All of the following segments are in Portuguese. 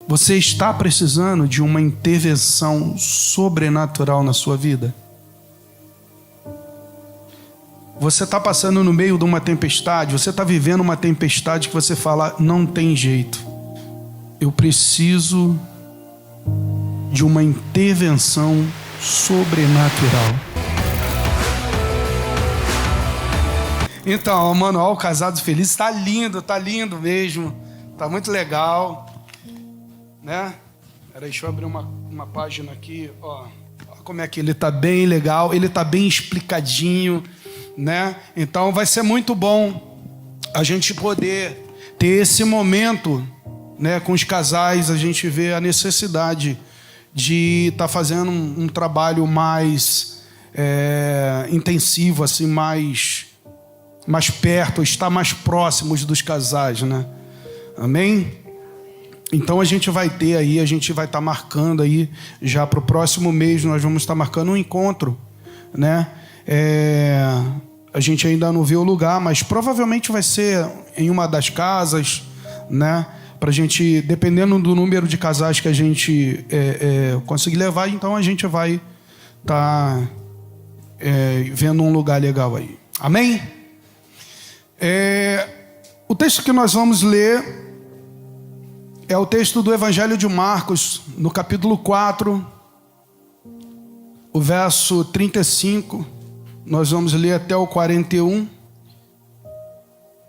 Você está precisando de uma intervenção sobrenatural na sua vida? Você está passando no meio de uma tempestade, você está vivendo uma tempestade que você fala, não tem jeito. Eu preciso de uma intervenção sobrenatural. Então, o Manual Casados Felizes está lindo mesmo. Está muito legal. Né? Peraí, deixa eu abrir uma página aqui. Ó, como é que ele está bem legal, ele está bem explicadinho. Né? Então vai ser muito bom a gente poder ter esse momento, né, com os casais. A gente vê a necessidade de estar fazendo um trabalho mais intensivo, assim, mais perto, estar mais próximos dos casais, né? Amém? Então a gente vai ter aí, a gente vai estar marcando aí, já para o próximo mês nós vamos estar marcando um encontro, né? A gente ainda não viu o lugar, mas provavelmente vai ser em uma das casas, né? Para a gente, dependendo do número de casais que a gente conseguir levar, então a gente vai estar vendo um lugar legal aí. Amém? O texto que nós vamos ler é o texto do Evangelho de Marcos, no capítulo 4, o verso 35. Nós vamos ler até o 41.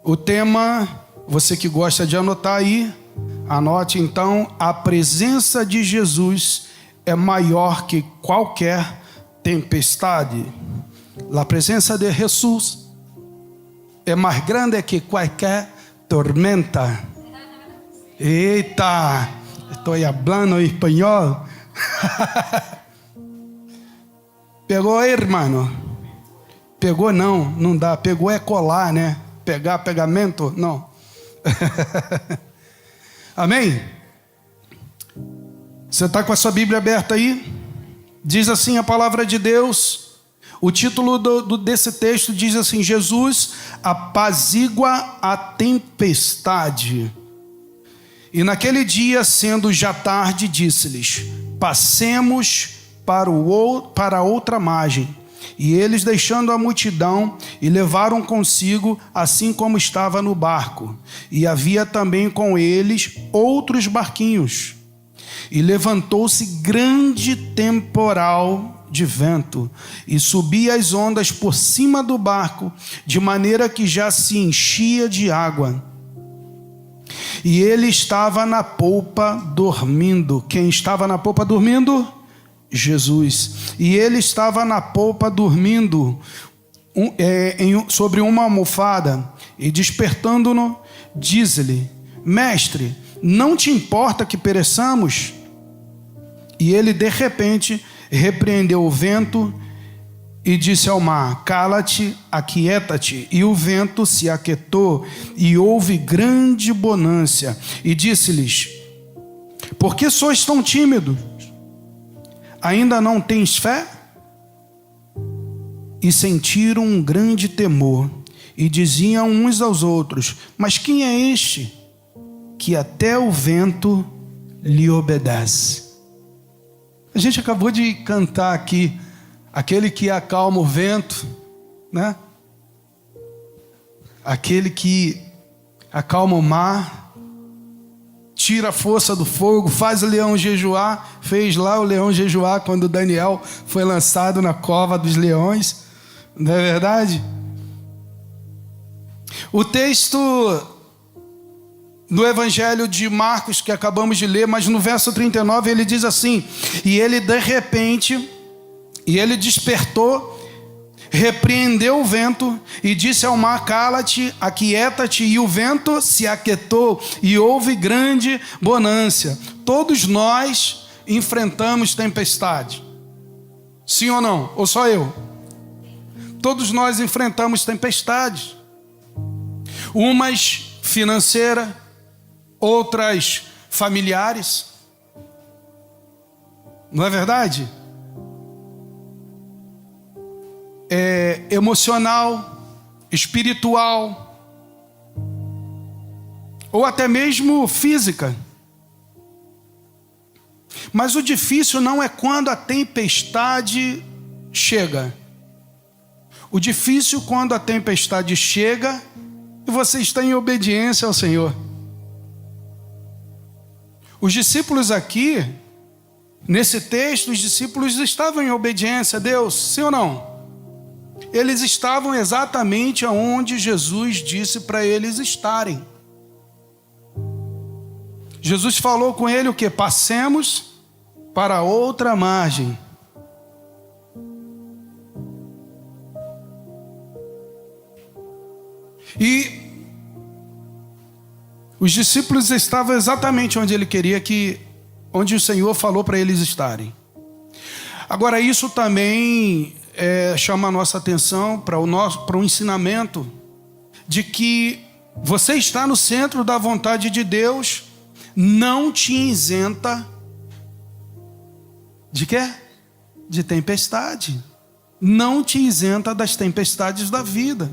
O tema, você que gosta de anotar aí, anote então: a presença de Jesus é maior que qualquer tempestade. A presença de Jesus é mais grande que qualquer tormenta. Eita, estou falando espanhol. Pegou aí, irmão? Pegou não dá. Pegou é colar, né? Pegamento, não. Amém? Você está com a sua Bíblia aberta aí? Diz assim a palavra de Deus. O título desse texto diz assim: Jesus apazigua a tempestade. E naquele dia, sendo já tarde, disse-lhes: passemos para outra margem. E eles, deixando a multidão, e levaram consigo, assim como estava no barco. E havia também com eles outros barquinhos. E levantou-se grande temporal de vento, e subia as ondas por cima do barco, de maneira que já se enchia de água. E ele estava na polpa dormindo. Quem estava na polpa dormindo? Jesus. E ele estava na polpa dormindo sobre uma almofada. E despertando-no, diz-lhe: mestre, não te importa que pereçamos? E ele de repente repreendeu o vento e disse ao mar: cala-te, aquieta-te. E o vento se aquietou, e houve grande bonança. E disse-lhes: por que sois tão tímidos? Ainda não tens fé? E sentiram um grande temor, e diziam uns aos outros: mas quem é este, que até o vento lhe obedece? A gente acabou de cantar aqui, aquele que acalma o vento, né? Aquele que acalma o mar, tira a força do fogo, faz o leão jejuar. Fez lá o leão jejuar quando Daniel foi lançado na cova dos leões. Não é verdade? O texto do Evangelho de Marcos que acabamos de ler, mas no verso 39 ele diz assim: e ele de repente, e ele despertou, repreendeu o vento e disse ao mar: cala-te, aquieta-te. E o vento se aquietou e houve grande bonança. Todos nós enfrentamos tempestade. Sim ou não? Ou só eu? Todos nós enfrentamos tempestades. Umas financeiras, outras familiares. Não é verdade? Emocional, espiritual, ou até mesmo física. Mas o difícil não é quando a tempestade chega. O difícil é quando a tempestade chega e você está em obediência ao Senhor. Os discípulos aqui, nesse texto, os discípulos estavam em obediência a Deus, sim ou não? Eles estavam exatamente aonde Jesus disse para eles estarem. Jesus falou com ele o quê? Passemos para outra margem. E os discípulos estavam exatamente onde ele queria onde o Senhor falou para eles estarem. Agora, isso também chama a nossa atenção para o ensinamento de que você estar no centro da vontade de Deus não te isenta de quê? De tempestade. Não te isenta das tempestades da vida.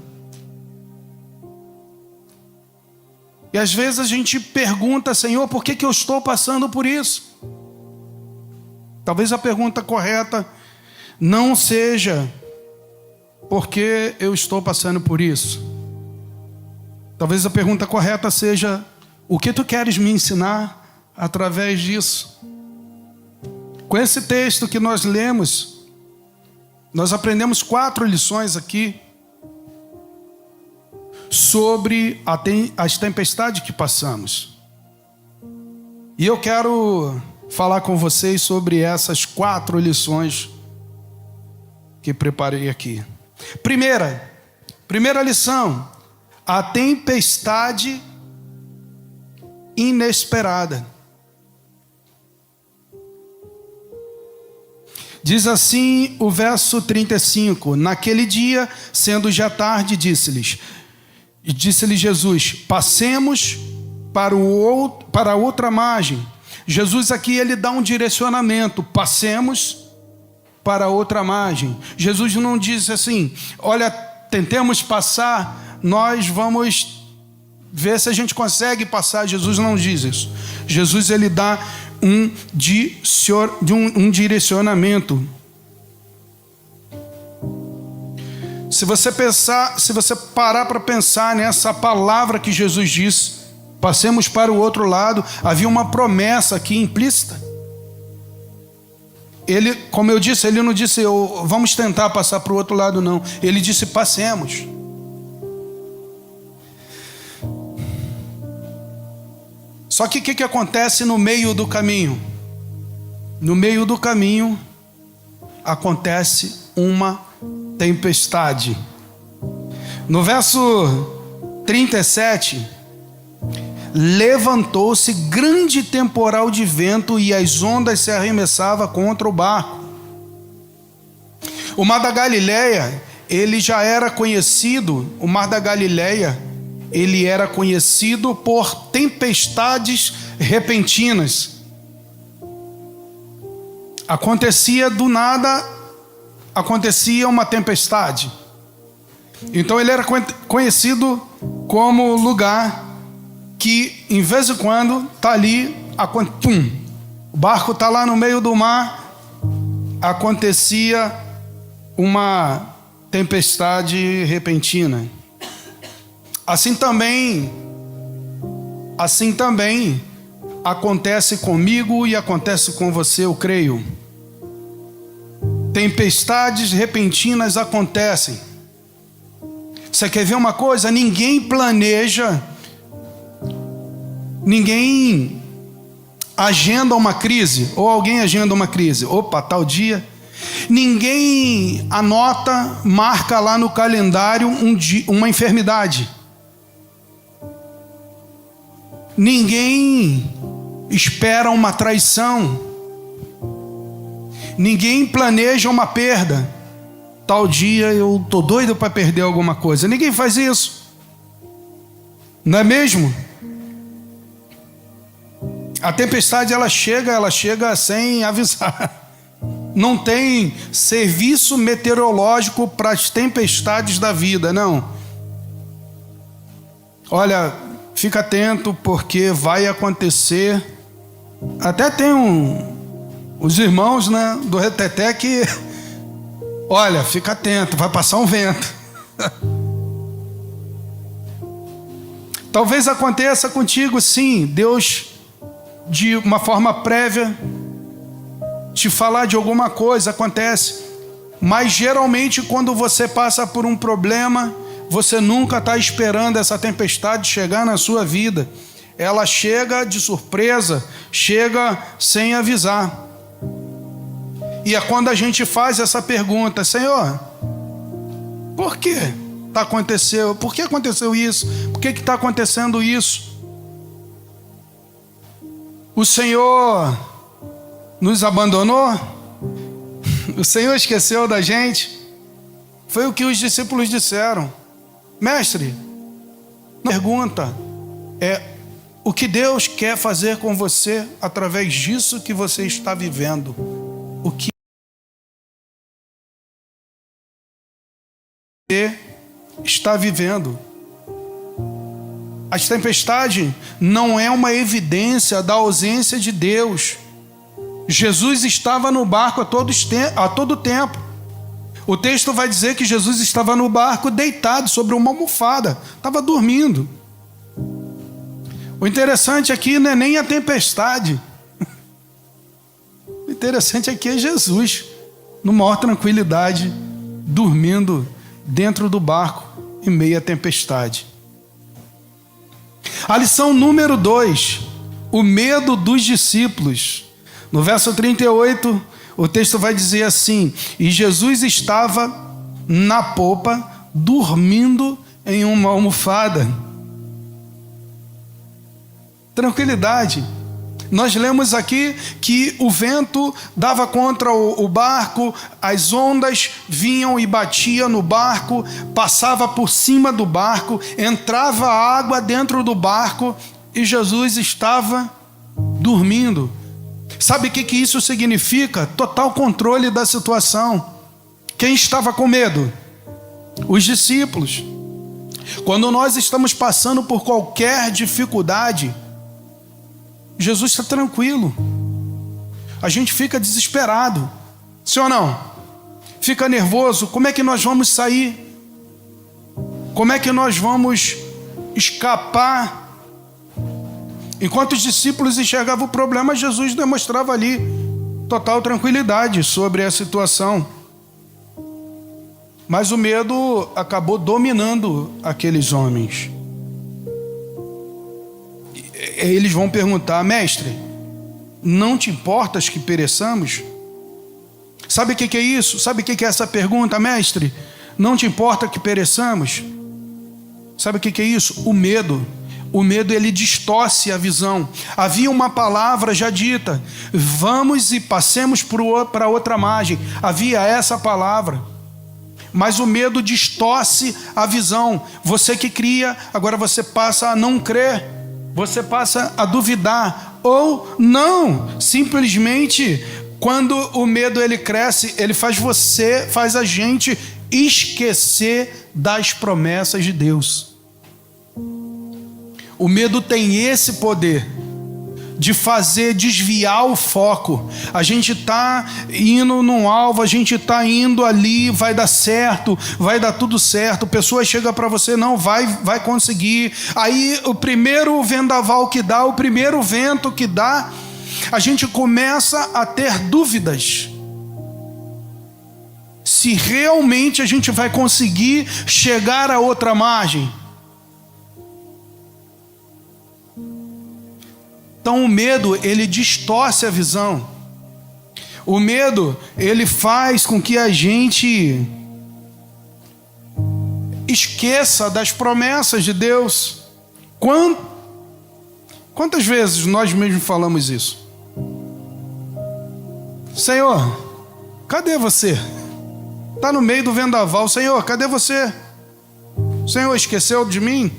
E às vezes a gente pergunta, Senhor, por que eu estou passando por isso? Talvez a pergunta correta não seja por que eu estou passando por isso. Talvez a pergunta correta seja: o que tu queres me ensinar através disso? Com esse texto que nós lemos, nós aprendemos 4 lições aqui sobre as tempestades que passamos. E eu quero falar com vocês sobre essas 4 lições que preparei aqui. Primeira lição: a tempestade inesperada. Diz assim o verso 35: naquele dia, sendo já tarde, disse-lhe Jesus: passemos para outra margem. Jesus aqui ele dá um direcionamento: passemos para outra margem. Jesus não disse assim: olha, tentemos passar, nós vamos ver se a gente consegue passar. Jesus não diz isso. Jesus ele dá um direcionamento. Se você parar para pensar nessa palavra que Jesus disse, passemos para o outro lado, havia uma promessa aqui implícita. Ele, como eu disse, ele não disse vamos tentar passar para o outro lado, não. Ele disse passemos. Só que o que acontece no meio do caminho? No meio do caminho acontece uma tempestade. No verso 37, levantou-se grande temporal de vento e as ondas se arremessavam contra o barco. O mar da Galileia, ele já era conhecido, o mar da Galileia, ele era conhecido por tempestades repentinas. Acontecia do nada, acontecia uma tempestade. Então ele era conhecido como lugar que, em vez de quando, está ali, o barco está lá no meio do mar, acontecia uma tempestade repentina. Assim também acontece comigo e acontece com você, eu creio. Tempestades repentinas acontecem. Você quer ver uma coisa? Ninguém planeja, ninguém agenda uma crise, ou alguém agenda uma crise. Opa, tal dia. Ninguém anota, marca lá no calendário uma enfermidade. Ninguém espera uma traição. Ninguém planeja uma perda. Tal dia eu estou doido para perder alguma coisa. Ninguém faz isso. Não é mesmo? A tempestade ela chega sem avisar. Não tem serviço meteorológico para as tempestades da vida, não. Olha, fica atento porque vai acontecer. Até tem Os irmãos, né, do reteté que, olha, fica atento, vai passar um vento. Talvez aconteça contigo, sim, Deus, de uma forma prévia, te falar de alguma coisa, acontece. Mas geralmente quando você passa por um problema, você nunca está esperando essa tempestade chegar na sua vida. Ela chega de surpresa, chega sem avisar. E é quando a gente faz essa pergunta: Senhor, por que aconteceu? Por que aconteceu isso? Por que está acontecendo isso? O Senhor nos abandonou? O Senhor esqueceu da gente? Foi o que os discípulos disseram. Mestre, a pergunta é: o que Deus quer fazer com você através disso que você está vivendo? O que você está vivendo? A tempestade não é uma evidência da ausência de Deus. Jesus estava no barco a todo tempo. O texto vai dizer que Jesus estava no barco deitado sobre uma almofada, estava dormindo. O interessante aqui não é nem a tempestade. O interessante aqui é Jesus, numa maior tranquilidade, dormindo dentro do barco em meio à tempestade. A lição número 2, o medo dos discípulos. No verso 38, o texto vai dizer assim: e Jesus estava na popa, dormindo em uma almofada. Tranquilidade. Nós lemos aqui que o vento dava contra o barco, as ondas vinham e batiam no barco, passava por cima do barco, entrava água dentro do barco e Jesus estava dormindo. Sabe o que isso significa? Total controle da situação. Quem estava com medo? Os discípulos. Quando nós estamos passando por qualquer dificuldade, Jesus está tranquilo. A gente fica desesperado, sim ou não? Fica nervoso. Como é que nós vamos sair? Como é que nós vamos escapar? Enquanto os discípulos enxergavam o problema, Jesus demonstrava ali total tranquilidade sobre a situação. Mas o medo acabou dominando aqueles homens. Eles vão perguntar: mestre, não te importas que pereçamos? Sabe o que é isso? Sabe o que é essa pergunta, mestre? Não te importa que pereçamos? Sabe o que é isso? O medo. O medo, ele distorce a visão. Havia uma palavra já dita: vamos e passemos para outra margem. Havia essa palavra. Mas o medo distorce a visão. Você que cria, agora você passa a não crer. Você passa a duvidar. Ou não. Simplesmente, quando o medo ele cresce, ele faz a gente esquecer das promessas de Deus. O medo tem esse poder de fazer desviar o foco. A gente está indo num alvo, a gente está indo ali, vai dar certo, vai dar tudo certo. Pessoa chega para você: não, vai conseguir. Aí o primeiro vendaval que dá, o primeiro vento que dá, a gente começa a ter dúvidas se realmente a gente vai conseguir chegar a outra margem. Então o medo, ele distorce a visão. O medo, ele faz com que a gente esqueça das promessas de Deus. Quantas vezes nós mesmos falamos isso? Senhor, cadê você? Está no meio do vendaval. Senhor, cadê você? Senhor, esqueceu de mim?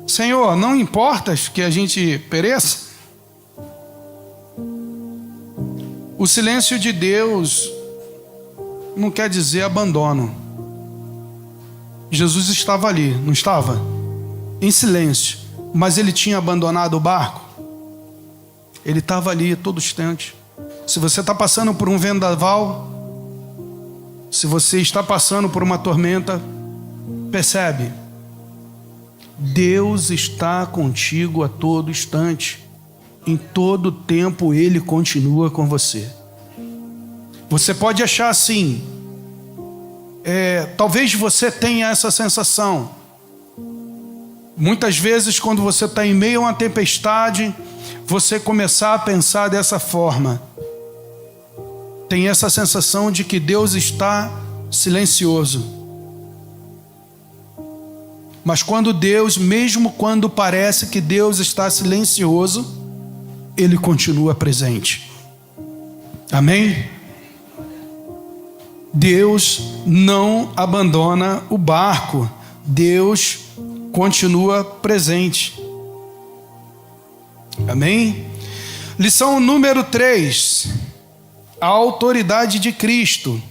Senhor, não importas que a gente pereça? O silêncio de Deus não quer dizer abandono. Jesus estava ali, não estava? Em silêncio. Mas ele tinha abandonado o barco? Ele estava ali todo instante. Se você está passando por um vendaval, se você está passando por uma tormenta, percebe, Deus está contigo a todo instante. Em todo tempo Ele continua com você. Você pode achar assim, talvez você tenha essa sensação. Muitas vezes quando você está em meio a uma tempestade, você começar a pensar dessa forma. Tem essa sensação de que Deus está silencioso. Mas quando Deus, mesmo quando parece que Deus está silencioso, Ele continua presente. Amém? Deus não abandona o barco. Deus continua presente. Amém? Lição número 3. A autoridade de Cristo.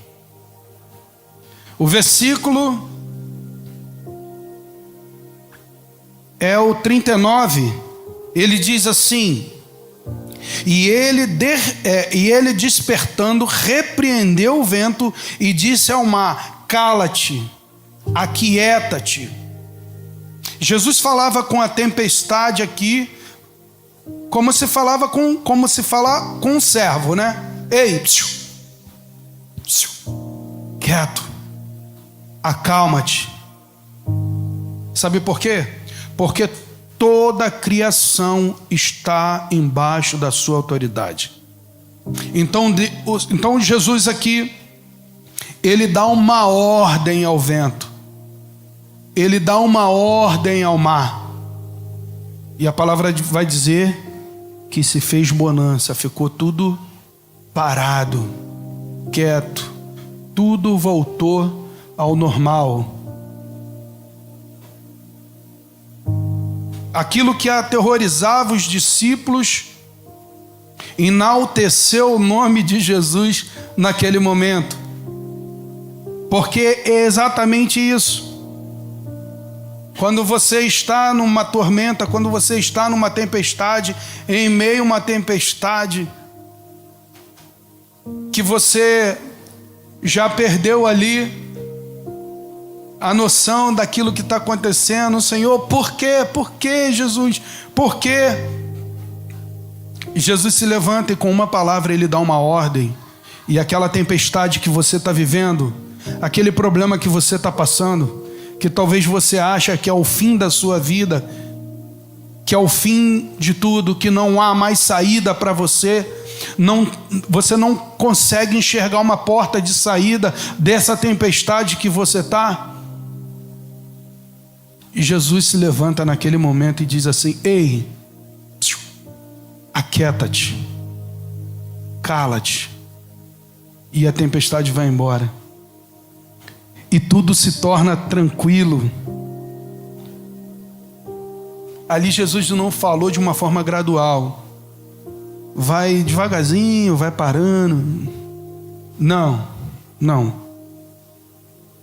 O versículo é o 39. Ele diz assim: E ele despertando, repreendeu o vento e disse ao mar: Cala-te, aquieta-te. Jesus falava com a tempestade aqui, como se fala com um servo, né? Ei, quieto, acalma-te. Sabe por quê? Porque toda a criação está embaixo da sua autoridade. Então Jesus aqui, Ele dá uma ordem ao vento. Ele dá uma ordem ao mar. E a palavra vai dizer que se fez bonança, ficou tudo parado, quieto. Tudo voltou ao normal. Aquilo que aterrorizava os discípulos enalteceu o nome de Jesus naquele momento. Porque é exatamente isso. Quando você está numa tormenta, quando você está numa tempestade, em meio a uma tempestade, que você já perdeu ali a noção daquilo que está acontecendo. Senhor, por quê? Por quê, Jesus? Por quê? Jesus se levanta e com uma palavra Ele dá uma ordem. E aquela tempestade que você está vivendo, aquele problema que você está passando, que talvez você acha que é o fim da sua vida, que é o fim de tudo, que não há mais saída para você, você não consegue enxergar uma porta de saída dessa tempestade que você está. E Jesus se levanta naquele momento e diz assim: ei, aquieta-te, cala-te. E a tempestade vai embora. E tudo se torna tranquilo. Ali Jesus não falou de uma forma gradual. Vai devagarzinho, vai parando. Não.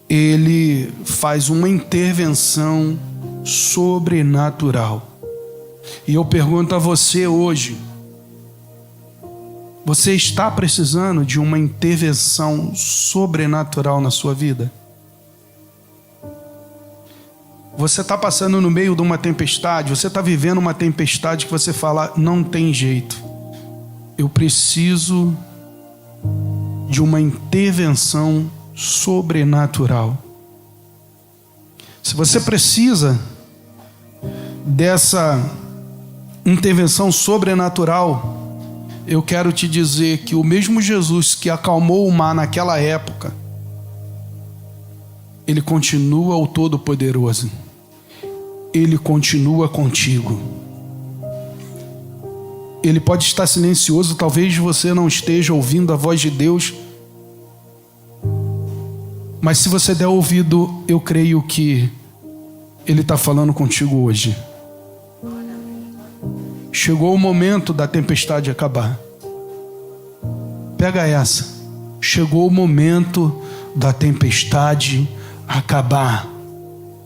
Ele faz uma intervenção sobrenatural. E eu pergunto a você hoje: você está precisando de uma intervenção sobrenatural na sua vida? Você está passando no meio de uma tempestade, você está vivendo uma tempestade que você fala: não tem jeito, eu preciso de uma intervenção sobrenatural. Se você precisa dessa intervenção sobrenatural, eu quero te dizer que o mesmo Jesus que acalmou o mar naquela época, Ele continua o Todo-Poderoso. Ele continua contigo. Ele pode estar silencioso, talvez você não esteja ouvindo a voz de Deus, mas se você der ouvido, eu creio que Ele está falando contigo hoje. Chegou o momento da tempestade acabar. Pega essa. Chegou o momento da tempestade acabar.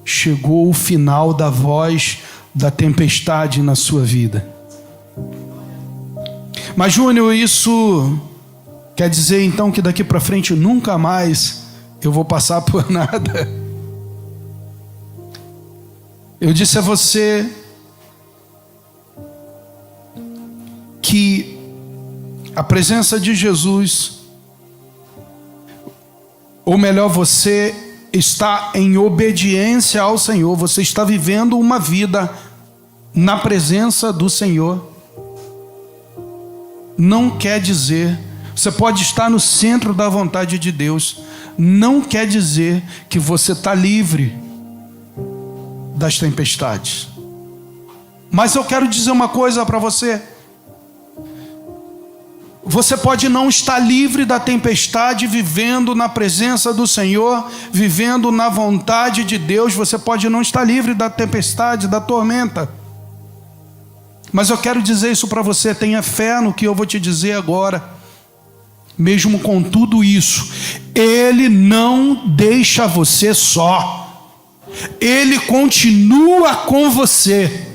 Chegou o final da voz da tempestade na sua vida. Mas Júnior, isso Quer dizer então que daqui para frente nunca mais eu vou passar por nada? Eu disse a você que a presença de Jesus, ou melhor, você está em obediência ao Senhor, você está vivendo uma vida na presença do Senhor. Não quer dizer, você pode estar no centro da vontade de Deus, não quer dizer que você está livre das tempestades. Mas eu quero dizer uma coisa para você. Você pode não estar livre da tempestade, vivendo na presença do Senhor, vivendo na vontade de Deus. Você pode não estar livre da tempestade, da tormenta. Mas eu quero dizer isso para você, tenha fé no que eu vou te dizer agora. Mesmo com tudo isso, Ele não deixa você só. Ele continua com você.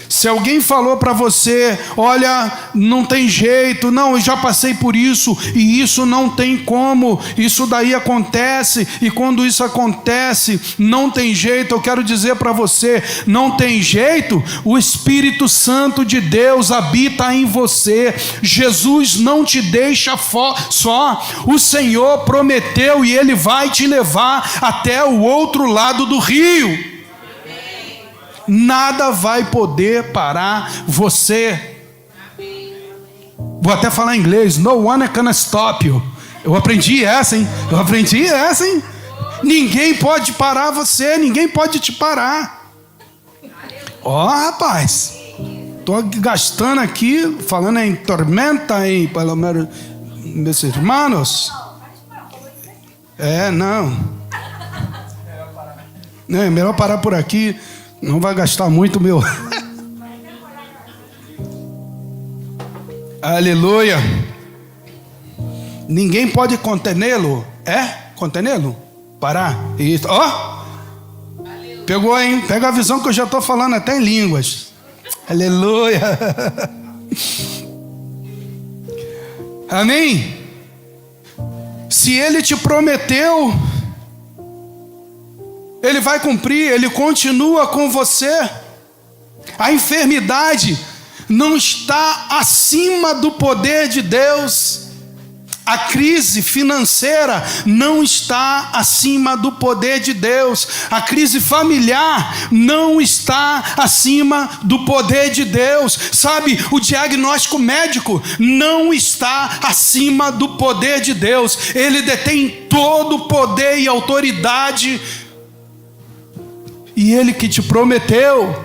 Se alguém falou para você, olha, não tem jeito, não, eu já passei por isso, e isso não tem como, isso daí acontece, e quando isso acontece, não tem jeito, eu quero dizer para você, não tem jeito, o Espírito Santo de Deus habita em você, Jesus não te deixa só, o Senhor prometeu e Ele vai te levar até o outro lado do rio. Nada vai poder parar você. Vou até falar em inglês. No one can stop you. Eu aprendi essa, hein? Ninguém pode parar você. Ninguém pode te parar. Ó, rapaz, tô gastando aqui, falando em tormenta, em pelo menos, meus irmãos. Não. É melhor parar por aqui. Não vai gastar muito meu. Aleluia. Ninguém pode contê-lo. Contê-lo? Parar. Isso. Pegou, hein? Pega a visão que eu já estou falando até em línguas. Aleluia. Amém? Se Ele te prometeu, Ele vai cumprir, Ele continua com você. A enfermidade não está acima do poder de Deus. A crise financeira não está acima do poder de Deus. A crise familiar não está acima do poder de Deus. Sabe, o diagnóstico médico não está acima do poder de Deus. Ele detém todo o poder e autoridade. E Ele que te prometeu.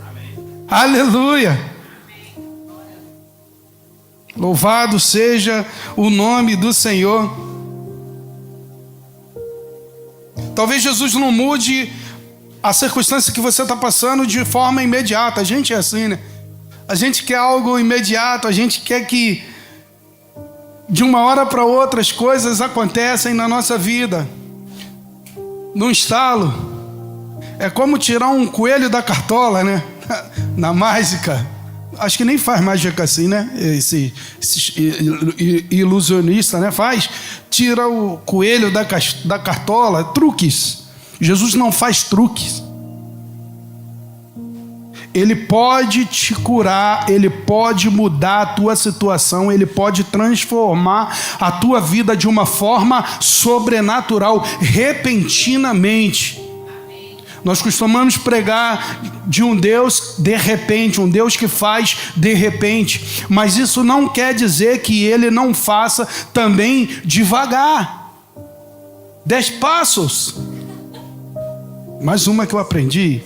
Amém. Aleluia. Louvado seja o nome do Senhor. Talvez Jesus não mude a circunstância que você está passando de forma imediata. A gente é assim, né? A gente quer algo imediato. A gente quer que de uma hora para outra as coisas acontecem na nossa vida. Num estalo. É como tirar um coelho da cartola, né? Na mágica. Acho que nem faz mágica assim, né? Esse ilusionista, né? Tira o coelho da cartola. Truques. Jesus não faz truques. Ele pode te curar, Ele pode mudar a tua situação, Ele pode transformar a tua vida de uma forma sobrenatural, repentinamente. Nós costumamos pregar de um Deus de repente, um Deus que faz de repente, mas isso não quer dizer que Ele não faça também devagar. 10 passos. Mais uma que eu aprendi.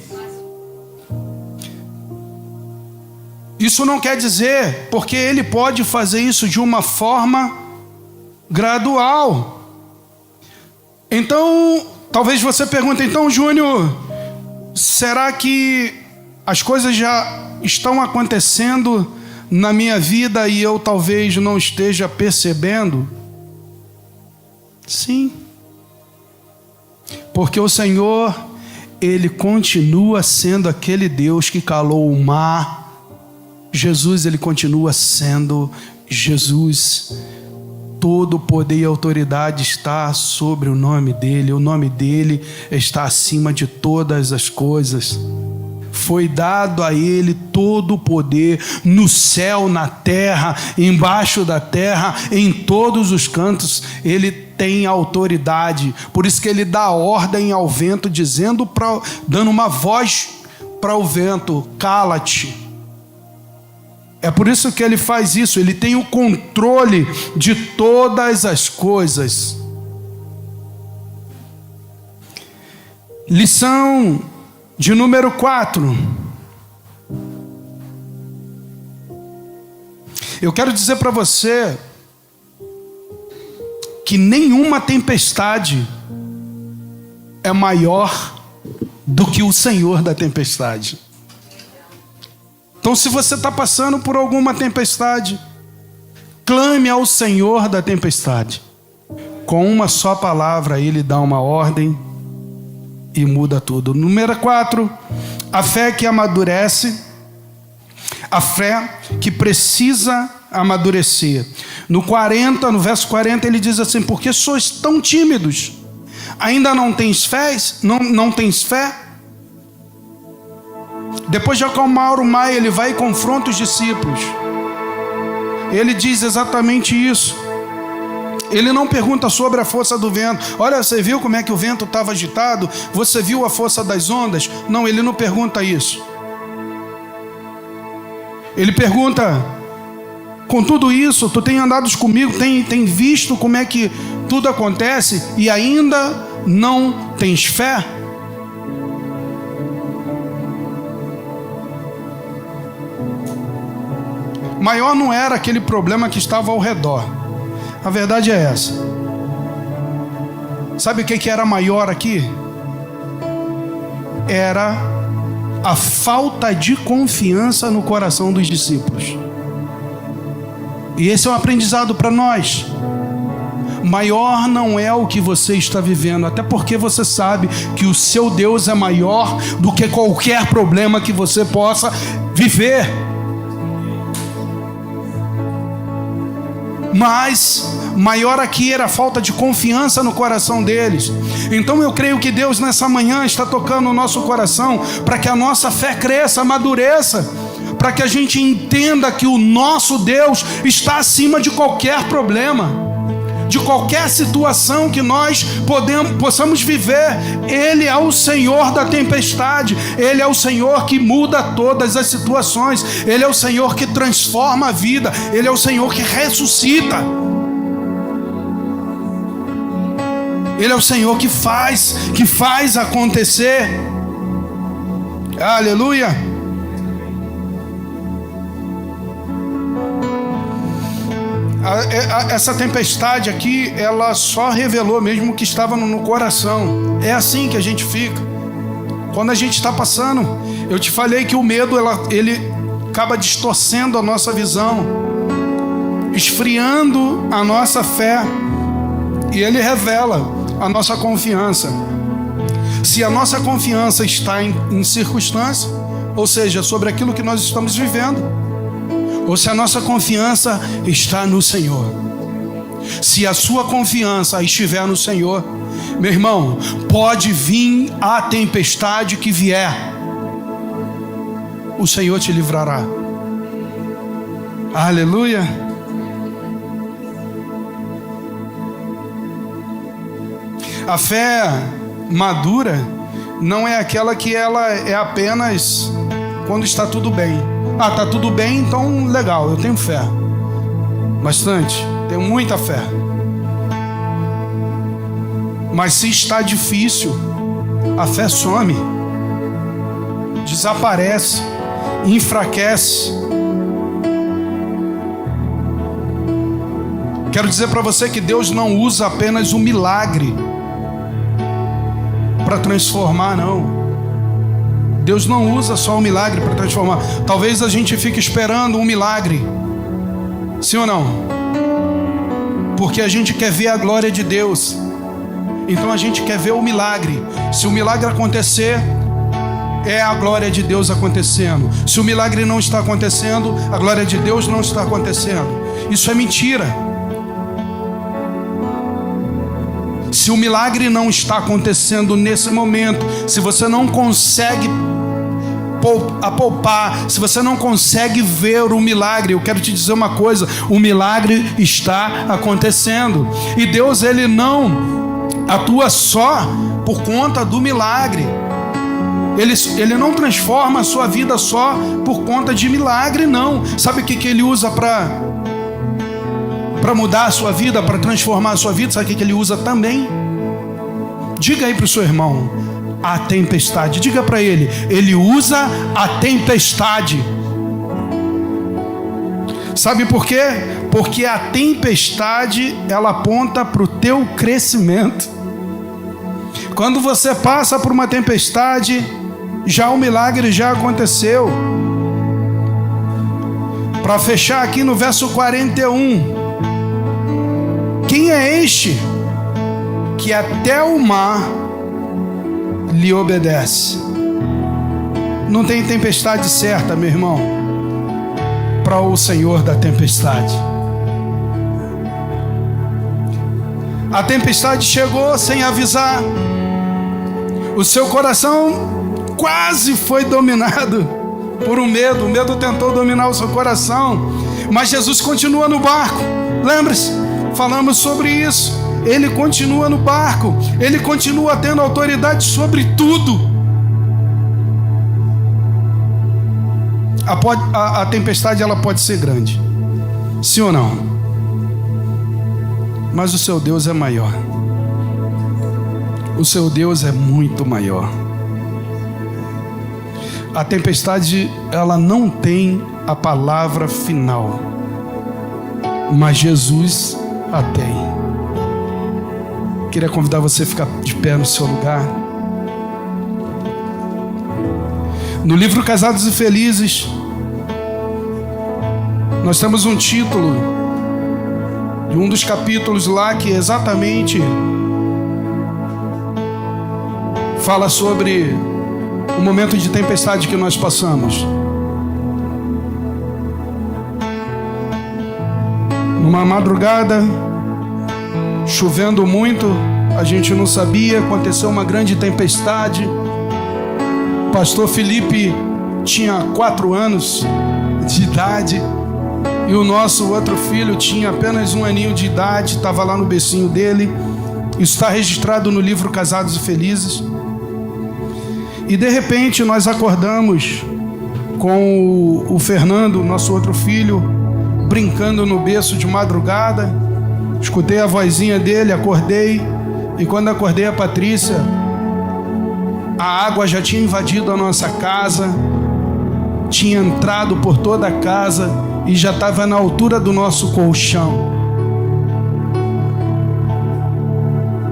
Isso não quer dizer, porque Ele pode fazer isso de uma forma gradual. Então, talvez você pergunte, então, Júnior, será que as coisas já estão acontecendo na minha vida e eu talvez não esteja percebendo? Sim. Porque o Senhor, Ele continua sendo aquele Deus que calou o mar. Jesus, Ele continua sendo Jesus, todo poder e autoridade está sobre o nome dele. O nome dele está acima de todas as coisas. Foi dado a ele todo o poder no céu, na terra, embaixo da terra, em todos os cantos. Ele tem autoridade. Por isso que ele dá ordem ao vento, dando uma voz para o vento: cala-te. É por isso que ele faz isso. Ele tem o controle de todas as coisas. Lição de número 4. Eu quero dizer para você que nenhuma tempestade é maior do que o Senhor da tempestade. Então, se você está passando por alguma tempestade, clame ao Senhor da tempestade. Com uma só palavra, Ele dá uma ordem e muda tudo. Número 4, a fé que amadurece, a fé que precisa amadurecer. No verso 40, ele diz assim: por que sois tão tímidos? Ainda não tens fé? Não tens fé? Depois de acalmar o mar, ele vai e confronta os discípulos. Ele diz exatamente isso. Ele não pergunta sobre a força do vento. Olha, você viu como é que o vento estava agitado? Você viu a força das ondas? Não, ele não pergunta isso. Ele pergunta: com tudo isso, tu tem andado comigo, tem visto como é que tudo acontece e ainda não tens fé? Maior não era aquele problema que estava ao redor. A verdade é essa. Sabe o que era maior aqui? Era a falta de confiança no coração dos discípulos. E esse é um aprendizado para nós. Maior não é o que você está vivendo, até porque você sabe que o seu Deus é maior do que qualquer problema que você possa viver. Mas maior aqui era a falta de confiança no coração deles. Então eu creio que Deus nessa manhã está tocando o nosso coração para que a nossa fé cresça, amadureça, para que a gente entenda que o nosso Deus está acima de qualquer problema, de qualquer situação que nós possamos viver. Ele é o Senhor da tempestade. Ele é o Senhor que muda todas as situações. Ele é o Senhor que transforma a vida. Ele é o Senhor que ressuscita. Ele é o Senhor que faz acontecer. Aleluia. Essa tempestade aqui, ela só revelou mesmo o que estava no coração. É assim que a gente fica quando a gente está passando. Eu te falei que o medo ele acaba distorcendo a nossa visão, esfriando a nossa fé, e ele revela a nossa confiança. Se a nossa confiança está em circunstância, ou seja, sobre aquilo que nós estamos vivendo, ou se a nossa confiança está no Senhor. Se a sua confiança estiver no Senhor, meu irmão, pode vir a tempestade que vier, o Senhor te livrará. Aleluia. A fé madura não é aquela que ela é apenas quando está tudo bem. Ah, tá tudo bem, então legal, eu tenho fé. Bastante, tenho muita fé. Mas se está difícil, a fé some, desaparece, enfraquece. Quero dizer para você que Deus não usa apenas o milagre para transformar, não. Deus não usa só o milagre para transformar. Talvez a gente fique esperando um milagre, sim ou não? Porque a gente quer ver a glória de Deus. Então a gente quer ver o milagre. Se o milagre acontecer, é a glória de Deus acontecendo. Se o milagre não está acontecendo, a glória de Deus não está acontecendo. Isso é mentira. Se o milagre não está acontecendo nesse momento, se você não consegue poupar, se você não consegue ver o milagre, eu quero te dizer uma coisa: o milagre está acontecendo. E Deus, Ele não atua só por conta do milagre. Ele não transforma a sua vida só por conta de milagre, não. Sabe o que Ele usa para mudar a sua vida, para transformar a sua vida? Sabe o que Ele usa também? Diga aí para o seu irmão: a tempestade. Diga para ele: Ele usa a tempestade. Sabe por quê? Porque a tempestade, ela aponta para o teu crescimento. Quando você passa por uma tempestade, já o milagre já aconteceu. Para fechar aqui no verso 41, quem é este que até o mar lhe obedece? Não tem tempestade certa, meu irmão, para o Senhor da tempestade. A tempestade chegou sem avisar. O seu coração quase foi dominado por um medo. O medo tentou dominar o seu coração, mas Jesus continua no barco. Lembre-se, falamos sobre isso. Ele continua no barco. Ele continua tendo autoridade sobre tudo. A tempestade, ela pode ser grande, sim ou não? Mas o seu Deus é maior. O seu Deus é muito maior. A tempestade, ela não tem a palavra final, mas Jesus a tem. Queria convidar você a ficar de pé no seu lugar. No livro Casados e Felizes, nós temos um título de um dos capítulos lá que exatamente fala sobre o momento de tempestade que nós passamos. Numa madrugada, chovendo muito, a gente não sabia, aconteceu uma grande tempestade. O pastor Felipe tinha 4 anos de idade e o nosso outro filho tinha apenas 1 aninho de idade, estava lá no bercinho dele. Isso está registrado no livro Casados e Felizes. E de repente nós acordamos com o Fernando, nosso outro filho, brincando no berço de madrugada. Escutei a vozinha dele, acordei. E quando acordei a Patrícia, a água já tinha invadido a nossa casa, tinha entrado por toda a casa e já estava na altura do nosso colchão.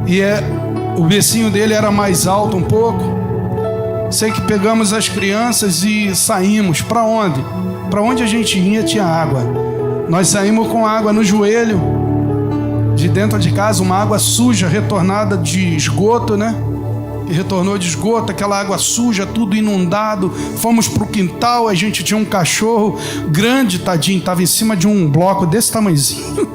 E o bercinho dele era mais alto um pouco. Sei que pegamos as crianças e saímos. Para onde? Para onde a gente ia tinha água. Nós saímos com água no joelho, de dentro de casa, uma água suja, retornada de esgoto, né? Que retornou de esgoto, aquela água suja, tudo inundado. Fomos para o quintal, a gente tinha um cachorro grande, tadinho, estava em cima de um bloco desse tamanhozinho.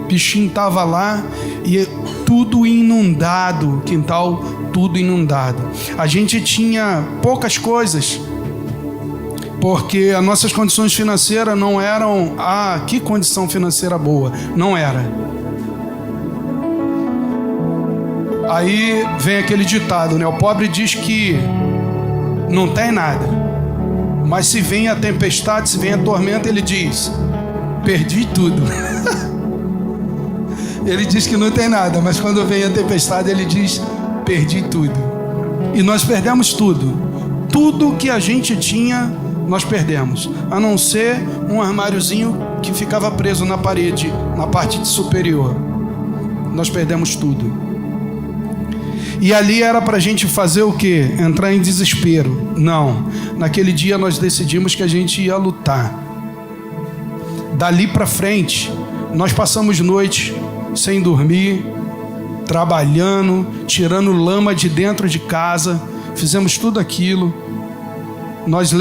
O bichinho estava lá e tudo inundado, quintal tudo inundado. A gente tinha poucas coisas, porque as nossas condições financeiras não eram... que condição financeira boa, não era. Aí vem aquele ditado, né? O pobre diz que não tem nada, mas se vem a tempestade, se vem a tormenta, ele diz: perdi tudo. Ele diz que não tem nada, mas quando vem a tempestade, ele diz: perdi tudo. E nós perdemos tudo. Tudo que a gente tinha, nós perdemos, a não ser um armáriozinho que ficava preso na parede, na parte superior. Nós perdemos tudo. E ali era para a gente fazer o quê? Entrar em desespero. Não. Naquele dia nós decidimos que a gente ia lutar. Dali para frente, nós passamos noite sem dormir, trabalhando, tirando lama de dentro de casa, fizemos tudo aquilo. Nós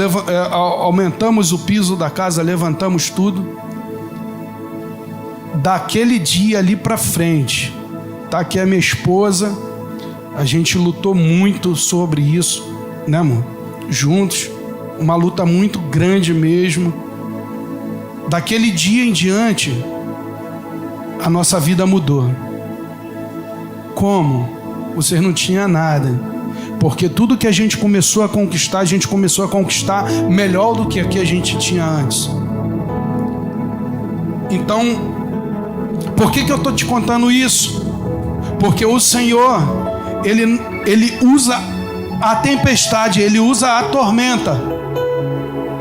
aumentamos o piso da casa, levantamos tudo. Daquele dia ali para frente, tá aqui a minha esposa, a gente lutou muito sobre isso, né, amor? Juntos, uma luta muito grande mesmo. Daquele dia em diante, a nossa vida mudou. Como? Você não tinha nada. Porque tudo que a gente começou a gente começou a conquistar melhor do que aqui a gente tinha antes. Então, por que eu estou te contando isso? Porque o Senhor, Ele usa a tempestade, Ele usa a tormenta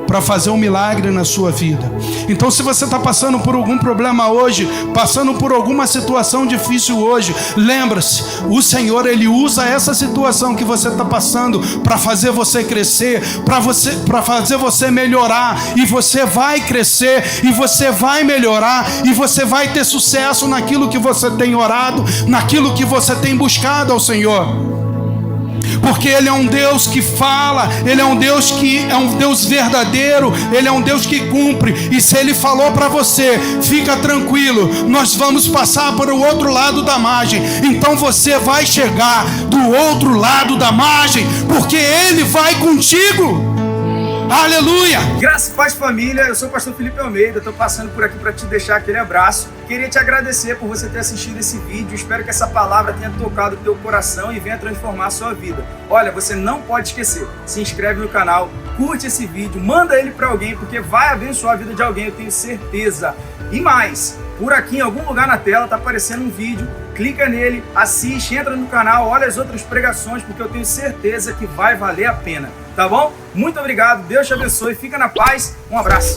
para fazer um milagre na sua vida. Então, se você está passando por algum problema hoje, passando por alguma situação difícil hoje, lembra-se, o Senhor, Ele usa essa situação que você está passando para fazer você crescer, para fazer você melhorar, e você vai crescer, e você vai melhorar, e você vai ter sucesso naquilo que você tem orado, naquilo que você tem buscado ao Senhor. Porque Ele é um Deus que fala, Ele é um Deus que é um Deus verdadeiro, Ele é um Deus que cumpre. E se Ele falou para você, fica tranquilo, nós vamos passar para o outro lado da margem. Então você vai chegar do outro lado da margem, porque Ele vai contigo. Aleluia! Graça e paz, família, eu sou o pastor Felipe Almeida, estou passando por aqui para te deixar aquele abraço. Queria te agradecer por você ter assistido esse vídeo, espero que essa palavra tenha tocado o teu coração e venha transformar a sua vida. Olha, você não pode esquecer, se inscreve no canal, curte esse vídeo, manda ele para alguém, porque vai abençoar a vida de alguém, eu tenho certeza. E mais, por aqui em algum lugar na tela está aparecendo um vídeo, clica nele, assiste, entra no canal, olha as outras pregações, porque eu tenho certeza que vai valer a pena. Tá bom? Muito obrigado, Deus te abençoe, fica na paz, um abraço.